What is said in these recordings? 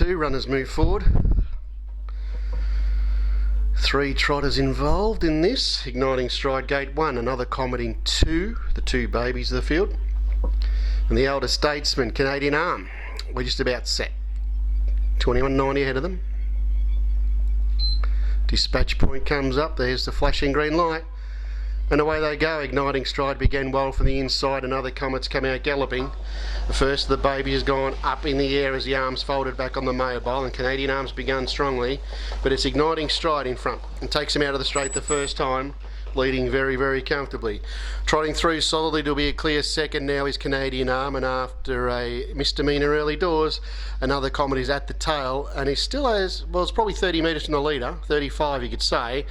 2, runners move forward. 3 trotters involved in this. Igniting Stride Gate 1, another Comet in 2, the 2 babies of the field. And the Elder Statesman, Canadian Arm, we're just about set. 21.90 ahead of them. Dispatch point comes up, there's the flashing green light. And away they go. Igniting Stride began well from the inside, and other Comets come out galloping. The first of the baby has gone up in the air as the arms folded back on the mobile, and Canadian Arms begun strongly, but it's Igniting Stride in front and takes him out of the straight the first time, leading very, very comfortably. Trotting through solidly to be a clear second now is Canadian Arm, and after a misdemeanor early doors, another Comet is at the tail, and he still has, well, it's probably 30 metres from the leader, 35 you could say,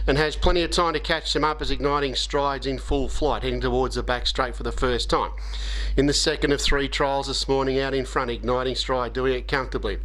and has plenty of time to catch them up as Igniting Strides in full flight, heading towards the back straight for the first time. In the second of 3 trials this morning out in front, Igniting Stride doing it comfortably.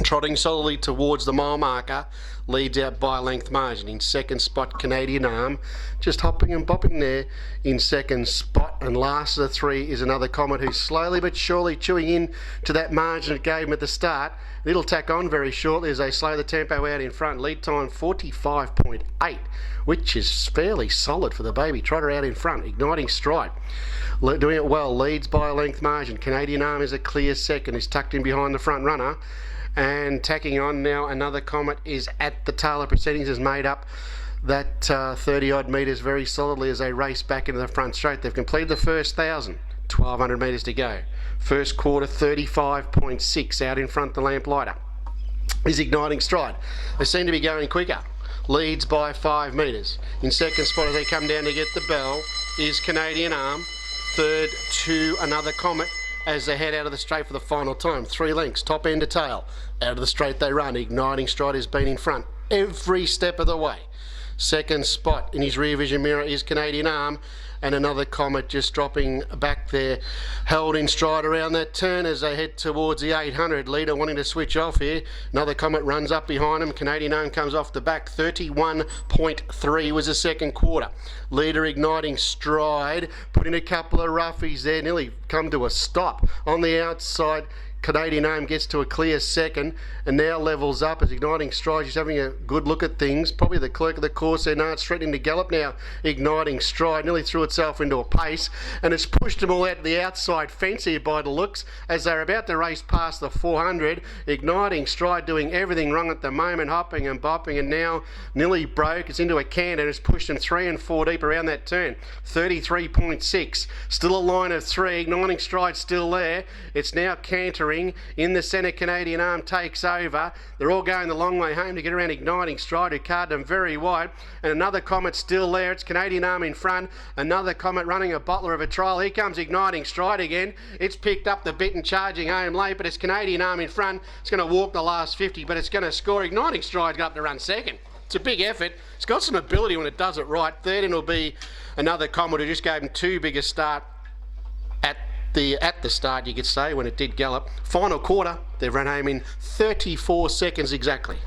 Trotting solidly towards the mile marker, leads out by a length margin. In second spot, Canadian Arm, just hopping and bopping there in second spot. And last of the 3 is another Comet who's slowly but surely chewing in to that margin it gave him at the start. It'll tack on very shortly as they slow the tempo out in front. Lead time 45.8, which is fairly solid for the baby trotter out in front. Igniting Stride, doing it well, leads by a length margin. Canadian Arm is a clear second, is tucked in behind the front runner. And tacking on now, another Comet is at the tail of proceedings, has made up that 30 odd metres very solidly as they race back into the front straight. They've completed the first 1,000, 1,200 metres to go. First quarter 35.6 out in front the lamplighter is Igniting Stride. They seem to be going quicker. Leads by 5 metres. In second spot as they come down to get the bell is Canadian Arm. Third to another Comet as they head out of the straight for the final time. 3 lengths, top end to tail. Out of the straight they run. Igniting Stride has been in front every step of the way. Second spot in his rear vision mirror is Canadian Arm, and another Comet just dropping back there, held in stride around that turn as they head towards the 800. Leader wanting to switch off here. Another Comet runs up behind him. Canadian Arm comes off the back. 31.3 was the second quarter. Leader Igniting Stride put in a couple of roughies there, nearly come to a stop on the outside. Canadian Arm gets to a clear second and now levels up as Igniting Stride is having a good look at things. Probably the clerk of the course there. No, it's threatening to gallop now. Igniting Stride nearly threw itself into a pace, and it's pushed them all out to the outside fence here by the looks as they're about to race past the 400. Igniting Stride doing everything wrong at the moment, hopping and bopping, and now nearly broke. It's into a canter and it's pushed them 3 and 4 deep around that turn. 33.6. Still a line of 3. Igniting Stride still there. It's now cantering. In the centre, Canadian Arm takes over. They're all going the long way home to get around Igniting Stride, who carded them very wide. And another Comet still there. It's Canadian Arm in front. Another Comet running a bottler of a trial. Here comes Igniting Stride again. It's picked up the bit and charging home late, but it's Canadian Arm in front. It's going to walk the last 50, but it's going to score. Igniting Stride's got up to run second. It's a big effort. It's got some ability when it does it right. Third in will be another Comet who just gave him too big a start at the start, you could say, when it did gallop. Final quarter, they've run home in 34 seconds exactly.